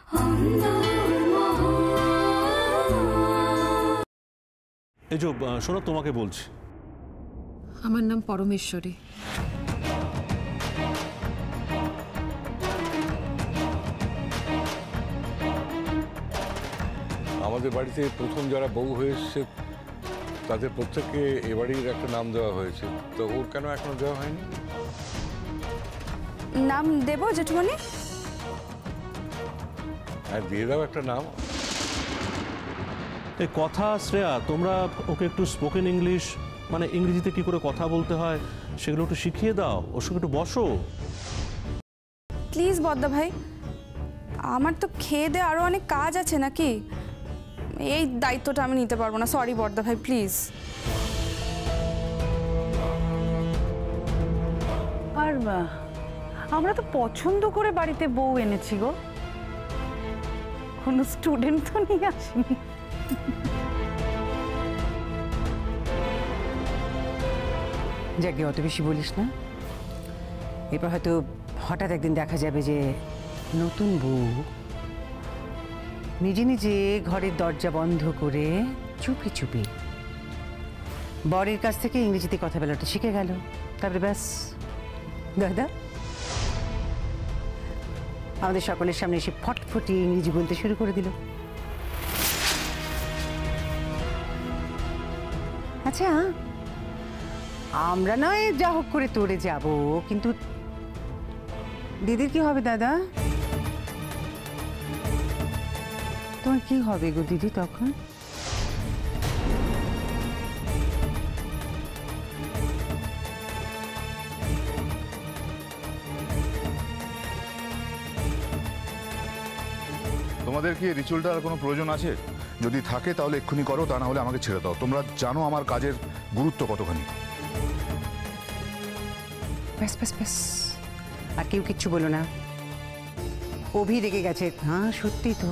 এই যে শোনো, তোমাকে বলছি। আমার নাম পরমেশ্বরী। আমাদের বাড়িতে প্রথম যারা বউ হয়ে এসছে তাদের প্রত্যেককে এ বাড়ির একটা নাম দেওয়া হয়েছে, তো ওর কেন এখনো দেওয়া হয়নি? নাম দেব জেঠুমনি? হ্যাঁ, দিয়ে দাও একটা নাম। এই কথা শ্রেয়া, তোমরা ওকে একটু স্পোকেন ইংলিশ, মানে ইংরেজিতে কি করে কথা বলতে হয় সেগুলো একটু শিখিয়ে দাও, ওর সঙ্গে একটু বসো প্লিজ বদ্দা ভাই, আমার তো খেয়ে দিয়ে আরো অনেক কাজ আছে নাকি, এই দায়িত্বটা আমি নিতে পারবো না। সরি বদ্দা ভাই, প্লিজ। আর আমরা তো পছন্দ করে বাড়িতে বউ এনেছি গো, কোনো স্টুডেন্ট তো নিয়ে আসিনি। যাকে অত বেশি বলিস না, এরপর হয়তো হঠাৎ একদিন দেখা যাবে যে নতুন বউ নিজে নিজে ঘরের দরজা বন্ধ করে চুপি চুপি বরের কাছ থেকে ইংরেজিতে কথা বলাটা শিখে গেল, তারপরে ব্যাস দাদা আমাদের সকলের সামনে এসে ফটফটি ইংরেজি বলতে শুরু করে দিল। আচ্ছা, আমরা নয় যা হোক করে তোরে যাব, কিন্তু দিদির কি হবে দাদা? তোমার কি হবে গো দিদি তখন? তোমাদের কি রিচুয়ালটার কোনো প্রয়োজন আছে? যদি থাকে তাহলে এক্ষুনি করো, তা না হলে আমাকে ছেড়ে দাও। তোমরা জানো আমার কাজের গুরুত্ব কতখানি। ব্যাস ব্যাস ব্যাস, আর কেউ কিচ্ছু বলো না। অভি রেগে গেছে। হ্যাঁ সত্যি তো,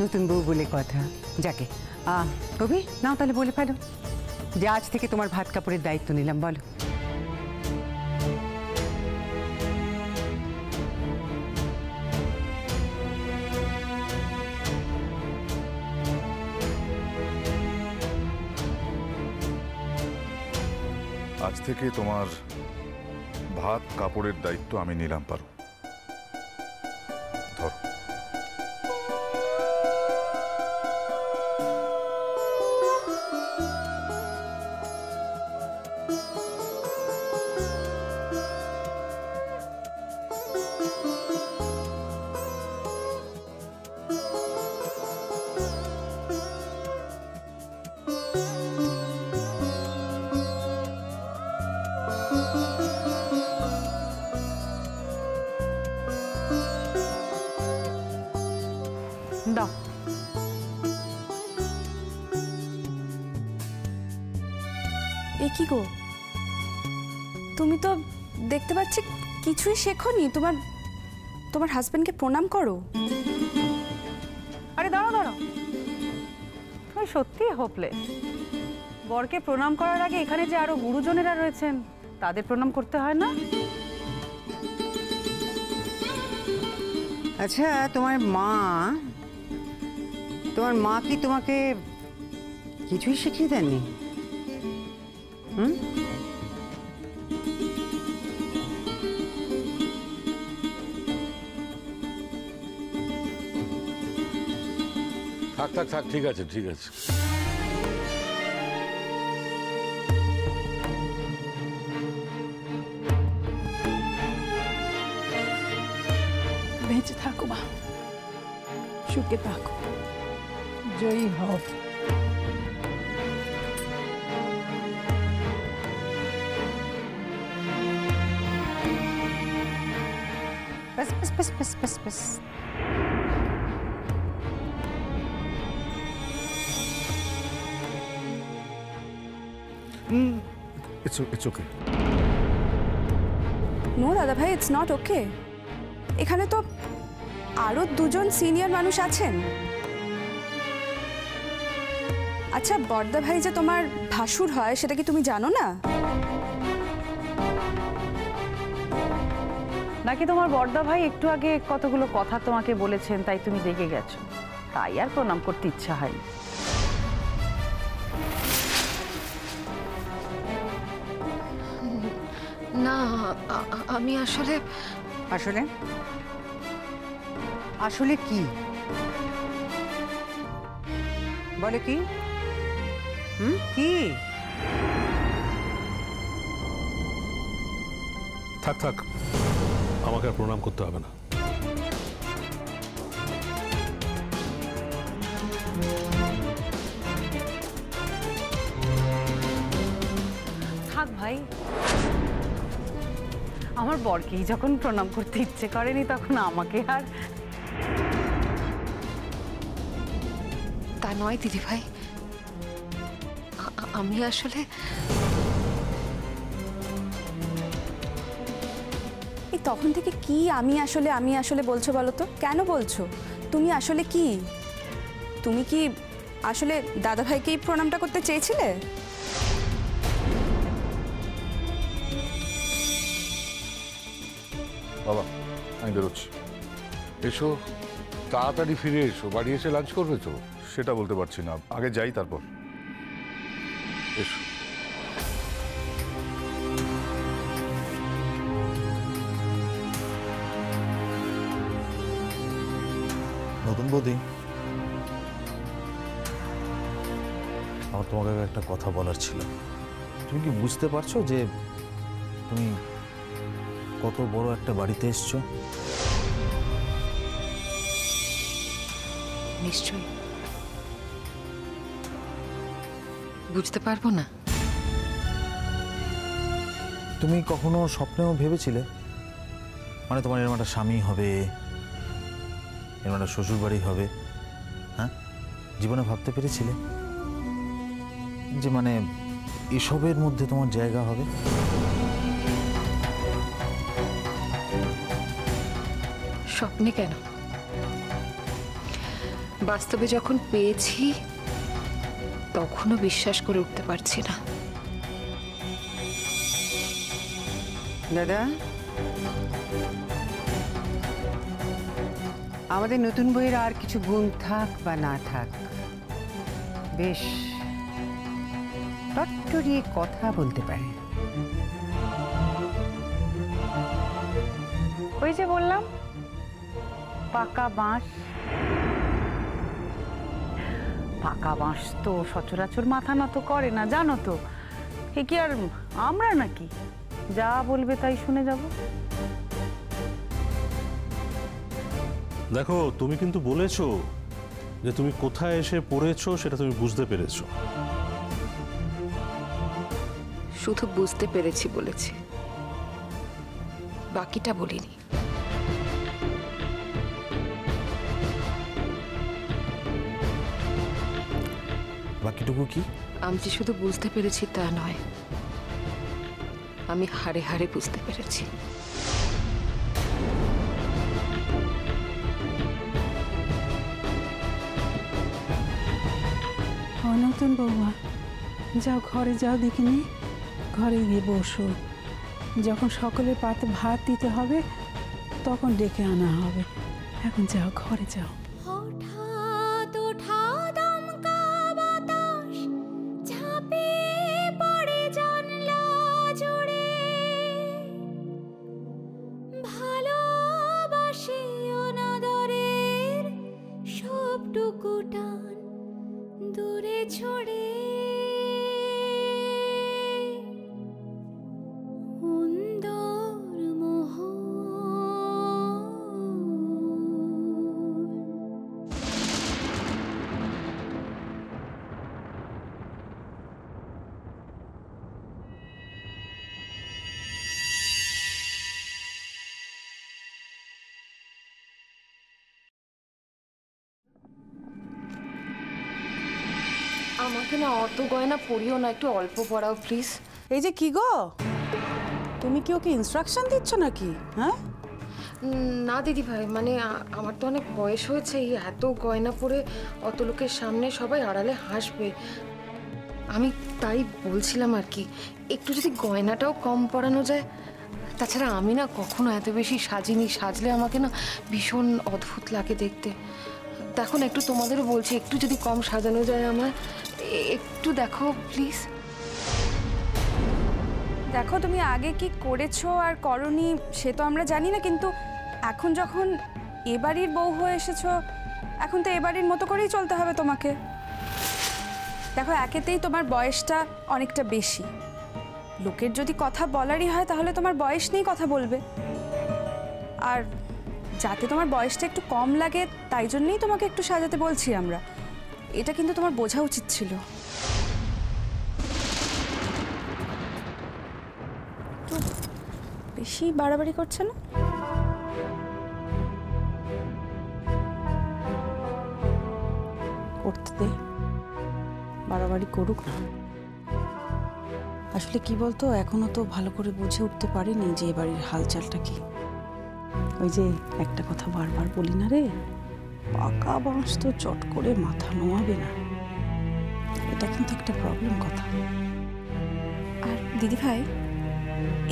নতুন বউ বলে কথা। যাকে অভি নাও তাহলে বলে ফেলো যে আজ থেকে তোমার ভাত কাপড়ের দায়িত্ব নিলাম। বলো। আজ থেকে তোমার ভাত কাপড়ের দায়িত্ব আমি নিলাম। পারো, ধরো। দাও। এ কি গো, তুমি তো দেখতে পাচ্ছি কিছুই শেখোনি। তোমার হাজবেন্ডকে প্রণাম করো। আরে দাঁড়াও দাঁড়াও, তুমি সত্যিই হোপলেস। বরকে প্রণাম করার আগে এখানে যে আরো গুরুজনেরা রয়েছেন তাদের প্রণাম করতে হয় না? আচ্ছা, তোমার মা কি তোমাকে কিছুই শিখিয়ে দেননি? থাক থাক থাক, ঠিক আছে ঠিক আছে। বেঁচে থাকো মা, সুখে থাকো, জয়ী হও। बस बस बस बस बस बस। It's okay. নো দাদা ভাই, ইটস নট ওকে। এখানে তো আরো দুজন সিনিয়র মানুষ আছেন। আচ্ছা, বর্দা ভাই যে তোমার ভাসুর হয় সেটা কি তুমি জানো না? নাকি তোমার বড়দা ভাই একটু আগে কতগুলো কথা তোমাকে বলেছেন তাই তুমি রেগে গেছো, তাই আর প্রণাম করতে ইচ্ছা হয়নি? না, আমি আসলে আসলে আসলে কি বলে? কি কি? থাক থাক, আমাকে আর প্রণাম করতে হবে না। থাক ভাই, আমার বরকেই যখন প্রণাম করতে ইচ্ছে করেনি তখন আমাকে আর। তা নয় দিদি ভাই, আমি আসলে এই তখন থেকে কি আমি আসলে বলছো বলো তো? কেন বলছো? তুমি আসলে কি? তুমি কি আসলে দাদাভাইকেই প্রণামটা করতে চেয়েছিলে? বাবা আমি বেরোচ্ছি। এসো, তাড়াতাড়ি ফিরে এসো, বাড়ি এসে লাঞ্চ করবে তো? সেটা বলতে পারছি না, আগে যাই তারপর। এসো। নতুন বৌদি, আমার তোমাকে একটা কথা বলার ছিল। তুমি কি বুঝতে পারছো যে তুমি কত বড় একটা বাড়িতে এসছো? নিশ্চয়ই বুঝতে পারবো না। তুমি কখনো স্বপ্নেও ভেবেছিলে মানে তোমার এরকম একটা স্বামী হবে, এরকম একটা শ্বশুর বাড়ি হবে? হ্যাঁ, জীবনে ভাবতে পেরেছিলে যে মানে এসবের মধ্যে তোমার জায়গা হবে? স্বপ্নে কেন, বাস্তবে যখন পেয়েছি তখনও বিশ্বাস করে উঠতে পারছি না। দাদা, আমাদের নতুন বইয়ের আর কিছু গুণ থাক বা না থাক, বেশ টট্টরিয়ে কথা বলতে পারে। ওই যে বললাম, পাকা বাঁশ। পাকা বাঁশ তো সচরাচর মাথা নত করে না, জানো তো। এ কি আর আমরা নাকি যা বলবে তাই শুনে যাব? দেখো, তুমি কিন্তু বলেছো যে তুমি কোথায় এসে পড়েছো সেটা তুমি বুঝতে পেরেছো। শুধু বুঝতে পেরেছি বলেছি, বাকিটা বলিনি। বাকিটুকু কি? আমি যে শুধু বুঝতে পেরেছি তা নয়, আমি হাড়ে হাড়ে বুঝতে পেরেছি। নতুন বৌমা, যাও ঘরে যাও, দেখিনি ঘরে গিয়ে বসো। যখন সকলের পাতে ভাত দিতে হবে তখন ডেকে আনা হবে। এখন যাও, ঘরে যাও। দূরে ছড়ে আমাকে না অত গয়না পরিও না, একটু অল্প পরাও প্লিজ। এই যে কি গো, তুমি কি ওকে ইনস্ট্রাকশন দিচ্ছ নাকি? হ্যাঁ না দিদি ভাই, মানে আমার তো অনেক বয়স হয়েছে, এই এত গয়না পরে অত লোকের সামনে সবাই আড়ালে হাসবে, আমি তাই বলছিলাম আর কি, একটু যদি গয়নাটাও কম পরানো যায় তাছাড়া আমি না কখনো এত বেশি সাজিনি, সাজলে আমাকে না ভীষণ অদ্ভুত লাগে দেখতে। দেখো না, একটু তোমাদেরও বলছি, একটু যদি কম সাজানো যায় আমার, একটু দেখো প্লিজ। দেখো তুমি আগে কি করেছো আর করনি সে তো আমরা জানি না, কিন্তু এখন যখন এ বাড়ির বউ হয়ে এসেছো, এখন তো এ বাড়ির মতো করেই চলতে হবে তোমাকে। দেখো একেতেই তোমার বয়সটা অনেকটা বেশি, লোকের যদি কথা বলারই হয় তাহলে তোমার বয়স নিয়েই কথা বলবে। আর যাতে তোমার বয়সটা একটু কম লাগে তাই জন্যই তোমাকে একটু সাজাতে বলছি আমরা। এটা কিন্তু তোমার বোঝা উচিত ছিল। তো বেশি বাড়াবাড়ি করছে না? করতে দে, বাড়াবাড়ি করুক না। আসলে কি বলতো, এখনো তো ভালো করে বুঝে উঠতে পারিনি যে এ বাড়ির হালচালটা কি। ওই যে একটা কথা বারবার বলি না রে, পাকা বাঁশ তো চট করে মাথা নোয়াবে না, এটা কিন্তু একটা প্রবলেম কথা। আর দিদিভাই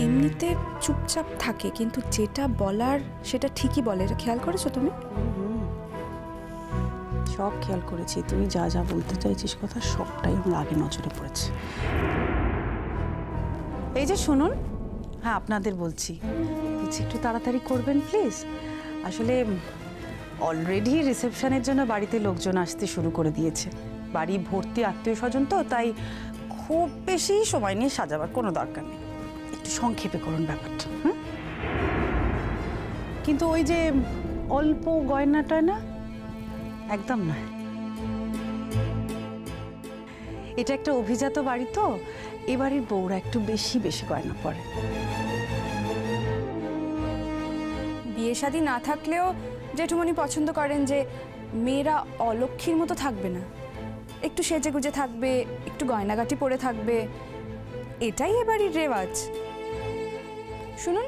এমনিতে চুপচাপ থাকে, কিন্তু যেটা বলার সেটা ঠিকই বলে, এটা খেয়াল করেছো তুমি? সব খেয়াল করেছি, তুমি যা যা বলতে চাইছিস কথা সবটাই আমার আগে নজরে পড়েছে। এই যে শুনুন, হ্যাঁ আপনাদের বলছি একটু তাড়াতাড়ি করবেন প্লিজ। আসলে অলরেডি রিসেপশনের জন্য বাড়িতে লোকজন আসতে শুরু করে দিয়েছে, বাড়ি ভর্তি আত্মীয় স্বজন, তো তাই খুব বেশি সময় নিয়ে সাজাবার কোনো দরকার নেই, একটু সংক্ষেপে করুন ব্যাপারটা। হ্যাঁ, কিন্তু ওই যে অল্প গয়না টয়না একদম না। এটা একটা অভিজাত বাড়ি, তো এ বাড়ির বউরা একটু বেশি বেশি গয়না পরে। বিয়ে শাদী না থাকলেও জেঠুমনি পছন্দ করেন যে মেয়েরা অলক্ষীর মতো থাকবে না, একটু সেজে গুজে থাকবে, একটু গয়নাগাটি পরে থাকবে, এটাই এ বাড়ির রেওয়াজ। শুনুন,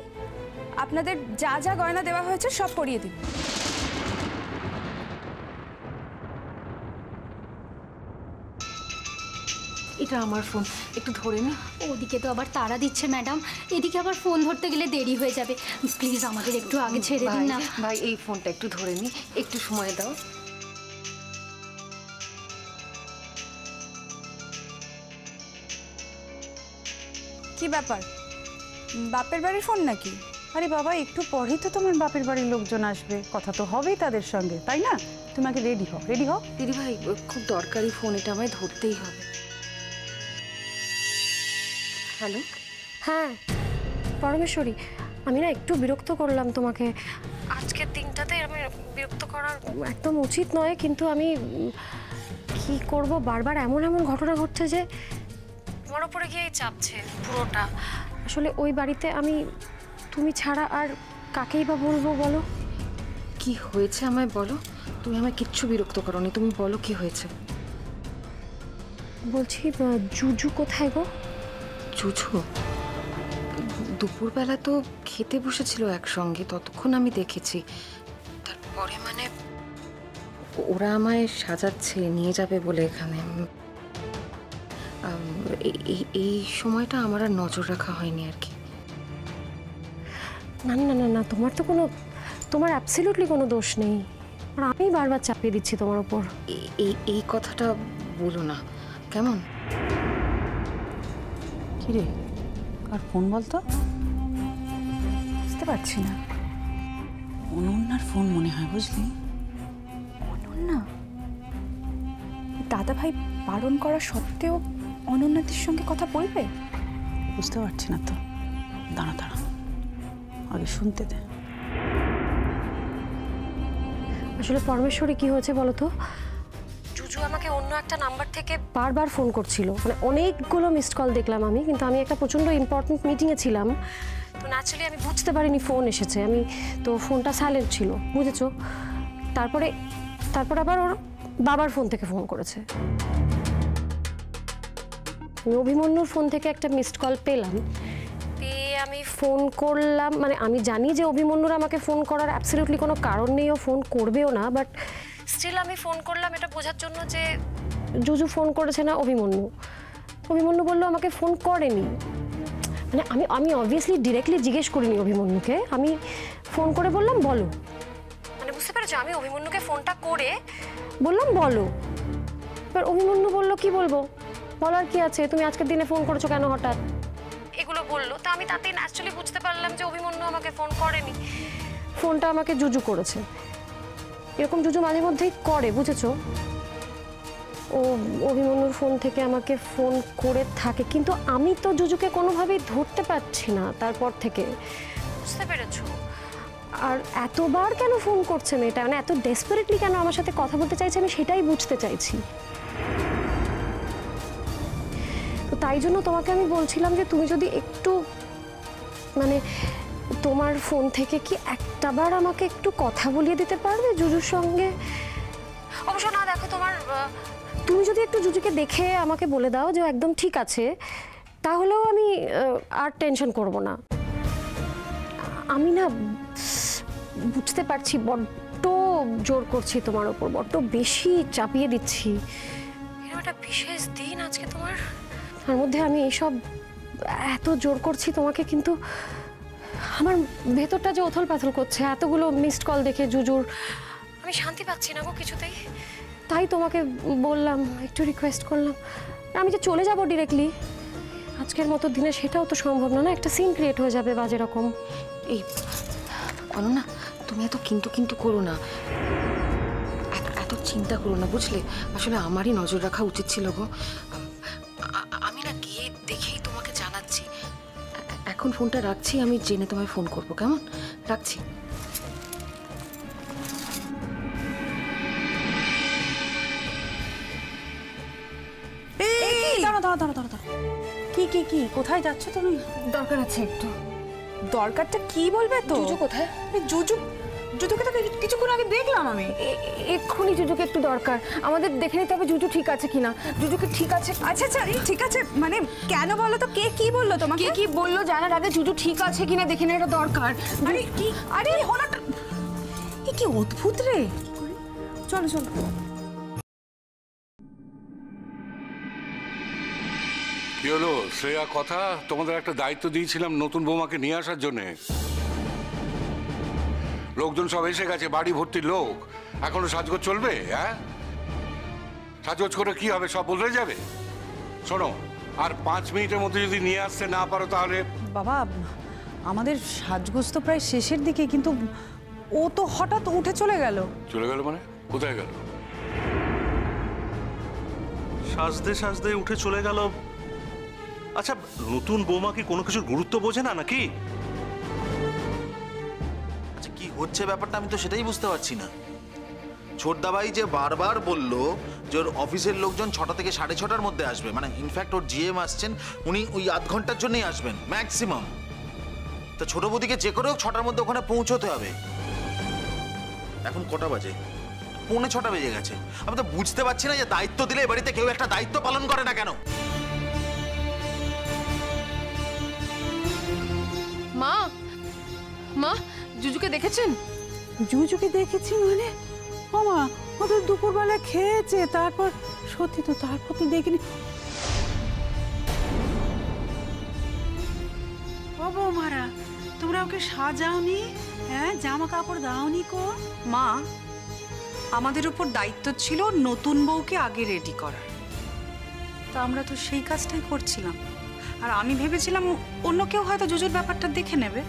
আপনাদের যা যা গয়না দেওয়া হয়েছে সব পরিয়ে দিন। এটা আমার ফোন, একটু ধরে নি। ওদিকে তো আবার তাড়া দিচ্ছে ম্যাডাম, এদিকে আবার ফোন ধরতে গেলে দেরি হয়ে যাবে। প্লিজ আমাদের একটু আগে ছেড়ে দিন না। ভাই এই ফোনটা একটু ধরে নি, একটু সময় দাও। কি ব্যাপার, বাপের বাড়ির ফোন নাকি? আরে বাবা, একটু পরেই তো তোমার বাপের বাড়ির লোকজন আসবে, কথা তো হবেই তাদের সঙ্গে, তাই না? তুমি আগে রেডি হও, রেডি হও। দিদি ভাই খুব দরকারি ফোন, এটা আমায় ধরতেই হবে। হ্যালো, হ্যাঁ পরমেশ্বরী, আমি না একটু বিরক্ত করলাম তোমাকে আজকের দিনটাতে। আমি বিরক্ত করা একদম উচিত নয়, কিন্তু আমি কি করব, বারবার এমন এমন ঘটনা ঘটছে যে আমার ওপরে গিয়েই চাপছে পুরোটা। আসলে ওই বাড়িতে আমি তুমি ছাড়া আর কাকেই বা বলবো বলো? কি হয়েছে আমায় বলো, তুমি আমায় কিচ্ছু বিরক্ত করোনি, তুমি বলো কি হয়েছে। বলছি জুজু কোথায় গো? জুজু দুপুরবেলা তো খেতে বসেছিল একসঙ্গে, ততক্ষণ আমি দেখেছি। তারপরে মানে ওরা আমায় সাজাচ্ছে নিয়ে যাবে বলে এখানে। এই সময়টা আমার আর নজর রাখা হয়নি আর কি। না না না না, তোমার অ্যাবসলিউটলি কোনো দোষ নেই, আর আমি বারবার চাপিয়ে দিচ্ছি তোমার ওপর। এই কথাটা বলো না কেমন? কি রে, কার ফোন বলতো? বুঝতে পারছি না। অনন্যার ফোন মনে হয়, বুঝলি? অনন্যা? দাদা ভাই বারণ করা সত্ত্বেও অনন্যাদের সঙ্গে কথা বলবে? বুঝতে পারছি না তো, দাঁড়া দাঁড়া, আগে শুনতে দে। আসলে পরমেশ্বরী কি হয়েছে বলো তো, জুজু আমাকে অন্য একটা নাম্বার থেকে বারবার ফোন করছিল, মানে অনেকগুলো মিসড কল দেখলাম আমি, কিন্তু আমি একটা প্রচণ্ড ইম্পর্টেন্ট মিটিংয়ে ছিলাম, তো ন্যাচারালি আমি বুঝতে পারিনি ফোন এসেছে, আমি তো ফোনটা সাইলেন্ট ছিল, বুঝেছো? তারপরে আবার ওর বাবার ফোন থেকে ফোন করেছে। আমি অভিমন্যুর ফোন থেকে একটা মিসড কল পেলাম, পেয়ে আমি ফোন করলাম, মানে আমি জানি যে অভিমন্যুর আমাকে ফোন করার অ্যাবসলিউটলি কোনো কারণ নেই, ও ফোন করবেও না, বাট স্টিল আমি ফোন করলাম এটা বোঝার জন্য যে জুজু ফোন করেছে না অভিমন্যু। অভিমন্যু বললো আমাকে ফোন করেনি, মানে আমি অবভিয়াসলি ডিরেক্টলি জিজ্ঞেস করিনি অভিমন্যুকে, আমি ফোন করে বললাম বলো, মানে বুঝতে পেরেছো, আমি অভিমন্যুকে ফোনটা করে বললাম বলো। এবার অভিমন্যু বললো কি বলবো, বলার কি আছে, তুমি আজকের দিনে ফোন করেছো কেন হঠাৎ, এগুলো বললো। তা আমি তাতেই ন্যাচারালি বুঝতে পারলাম যে অভিমন্যু আমাকে ফোন করেনি, ফোনটা আমাকে জুজু করেছে। এরকম জুজু মাঝে মধ্যেই করে, বুঝেছো। ও অভিমন্যুর ফোন থেকে আমাকে ফোন করে থাকে, কিন্তু আমি তো জুজুকে কোনোভাবেই ধরতে পারছি না তারপর থেকে, বুঝতে পেরেছো। আর এতবার কেন ফোন করছে মেয়েটা, মানে এত ডেসপারেটলি কেন আমার সাথে কথা বলতে চাইছে, আমি সেটাই বুঝতে চাইছি। তো তাই জন্য তোমাকে আমি বলছিলাম যে তুমি যদি একটু মানে তোমার ফোন থেকে কি একটাবার আমাকে একটু কথা বলিয়ে দিতে পারবে জুজুর সঙ্গে। অবশ্য না, দেখো তুমি যদি একটু জুজুকে দেখে আমাকে বলে দাও যে একদম ঠিক আছে, তাহলেও আমি আর টেনশন করব না। আমি না বুঝতে পারছি বড্ড জোর করছি তোমার ওপর, বড্ড বেশি চাপিয়ে দিচ্ছি। এরকম একটা বিশেষ দিন আজকে তোমার, তার মধ্যে আমি এইসব এত জোর করছি তোমাকে, কিন্তু আমার ভেতরটা যে ওথল পাথল করছে এতগুলো মিসড কল দেখে জুজুর, আমি শান্তি পাচ্ছি না গো কিছুতেই। তাই তোমাকে বললাম, একটু রিকোয়েস্ট করলাম। আমি যে চলে যাব ডিরেক্টলি আজকের মতো দিনে, সেটাও তো সম্ভব না, না একটা সিন ক্রিয়েট হয়ে যাবে বাজে রকম। এই অনন্যা, তুমি এত কিন্তু করো না, এত চিন্তা করো না, বুঝলে। আসলে আমারই নজর রাখা উচিত ছিল গো। আমি না গিয়ে দেখেই তোমাকে জানাচ্ছি। এখন ফোনটা রাখছি, আমি জেনে তোমায় ফোন করবো, কেমন? রাখছি। কি কোথায় যাচ্ছ তুমি? দরকার আছে একটু। দরকারটা কি বলবে তো? জুজু কোথায়? জুজুকে তো কিছুক্ষণ আগে দেখলাম আমি। এক্ষুনি জুজুকে একটু দরকার, আমাদের দেখে নিতে হবে জুজু ঠিক আছে কিনা। জুজুকে ঠিক আছে? আচ্ছা ঠিক আছে, মানে কেন বলো তো, কে কি বললো তোমাকে? কে কি বললো জানার আগে জুজু ঠিক আছে কিনা দেখে নেওয়াটা দরকার। আরে হঠাৎ এ কি অদ্ভুত রে। চলো কি হলো শ্রেয়া? কথা, তোমাদের একটা দায়িত্ব দিয়েছিলাম নতুন বৌমাকে নিয়ে আসার জন্যে। লোকজন সব এসে গেছে, বাড়ি ভর্তি লোক, এখনো সাজগোজ চলবে? হ্যাঁ, সাজগোজ করে কি হবে, সব বদলে যাবে। শোনো, আর 5 মিনিটের মধ্যে যদি নিয়ে আসতে না পারো তাহলে। বাবা, আমাদের সাজগোজ তো প্রায় শেষের দিকে, কিন্তু ও তো হঠাৎ উঠে চলে গেল। চলে গেল মানে? কোথায় গেল? সাজতে উঠে চলে গেল। আচ্ছা, নতুন বৌমা কি কোনো কিছুর গুরুত্ব বোঝে না নাকি? আচ্ছা, কি হচ্ছে ব্যাপারটা আমি তো সেটাই বুঝতে পারছি না। ছোটদাবাই যে বারবার বললো যে ওর অফিসের লোকজন 6টা থেকে 6:30টার মধ্যে আসবে, মানে ইনফ্যাক্ট ওর জিএম আসছেন, উনি ওই আধ ঘন্টার জন্যই আসবেন ম্যাক্সিমাম। তা ছোট বৌদিকে যে করেও 6টার মধ্যে ওখানে পৌঁছতে হবে। এখন কটা বাজে? 6:45 বেজে গেছে। আমি তো বুঝতে পারছি না যে দায়িত্ব দিলে এ বাড়িতে কেউ একটা দায়িত্ব পালন করে না কেন। মা, জুজুকে দেখেছেন? জুজুকে দেখেছি মানে? ও মা, ও তো দুপুরবেলা খেয়েছে, তারপর সত্যি তো, তারপর তো দেখিনি। ও বৌমারা, তোমরা ওকে সাজাওনি? হ্যাঁ, জামা কাপড় দাওনি কো? মা, আমাদের উপর দায়িত্ব ছিল নতুন বউকে আগে রেডি করার, তা আমরা তো সেই কাজটাই করছিলাম। আর আমি ভেবেছিলাম অন্য কেউ হয়তো জুজুর ব্যাপারটা দেখে নেবে।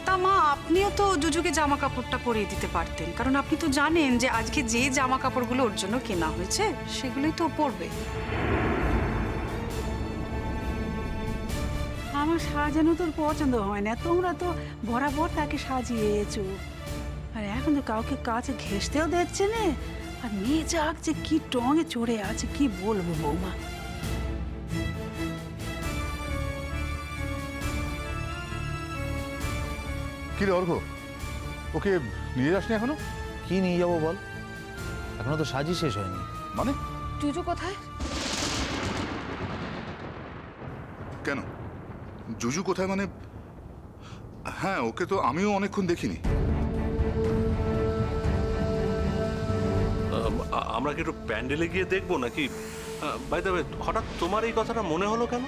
তা মা, আপনিও তো জুজুকে জামা কাপড়টা পরিয়ে দিতে পারতেন, কারণ আপনি তো জানেন যে আজকে যে জামা কাপড়গুলো ওর জন্য কেনা হয়েছে সেগুলোই তো পরবে। আমার সাজানো তোর পছন্দ হয় না, তোমরা তো বরাবর তাকে সাজিয়েছো, আর এখন তো কাউকে কাছে ঘেঁষতেও দিচ্ছে না। আর মেয়ে যাক যে কি টঙে চড়ে আছে, কি বলবো বৌমা। কি রে অর্ঘ, ওকে নিয়ে যাসনি এখনো? কি নিয়ে যাবো বল, এখনো তো সাজি শেষ হয়নি। মানে জুজু কোথায়? কেন জুজু কোথায় মানে? হ্যাঁ, ওকে তো আমিও অনেকক্ষণ দেখিনি। আমরা কি একটু প্যান্ডেলে গিয়ে দেখবো নাকি? বাই দ্য ওয়ে, হঠাৎ তোমার এই কথাটা মনে হলো কেন?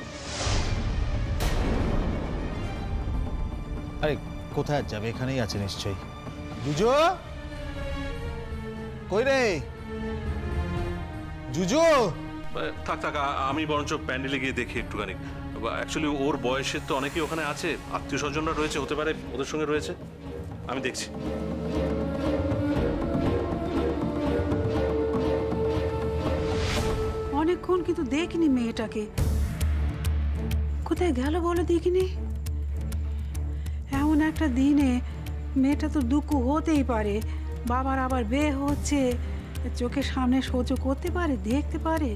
আরে কোথায় আর যাবে, এখানেই আছে নিশ্চয়ই। জুজো, কই রে জুজো? থাক থাক, আমি বরঞ্চ প্যান্ডেলে গিয়ে দেখি একটুখানি। অ্যাকচুয়ালি ওর বয়সের তো অনেকেই ওখানে আছে, আত্মীয় স্বজনরা রয়েছে, হতে পারে ওদের সঙ্গে রয়েছে। আমি দেখছি। অনেকক্ষণ কিন্তু দেখিনি মেয়েটাকে, কোথায় গেল বলো দেখিনি। এমন একটা দিনে মেয়েটা তো দুঃখ হতেই পারে, বাবার আবার বিয়ে হচ্ছে, চোখের সামনে সহ্য করতে পারে, দেখতে পারে।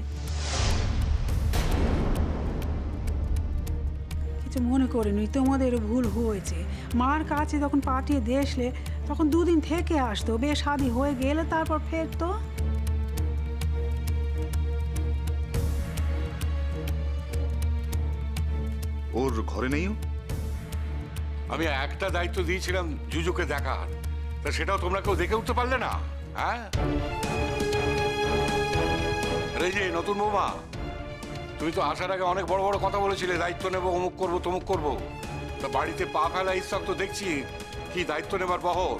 কিছু মনে করিনি, তোমাদেরও ভুল হয়েছে। মার কাছে যখন পাঠিয়ে দেখলে তখন দুদিন থেকে আসতো, বিয়ে শাদি হয়ে গেলে তারপর ফেরতো। ওর ঘরে নেই ও? আমি একটা দায়িত্ব দিয়েছিলাম জুজুকে দেখার, তা সেটাও তোমরা কেউ দেখে উঠতে পারলে না, হ্যাঁ? আরে যে নতুন বৌমা, তুমি তো আসার আগে অনেক বড় বড় কথা বলেছিলে, দায়িত্ব নেবো, অমুক করবো তমুক করবো। তা বাড়িতে পা ফেলা ইচ্ছা তো দেখছি, কি দায়িত্ব নেবার বহর।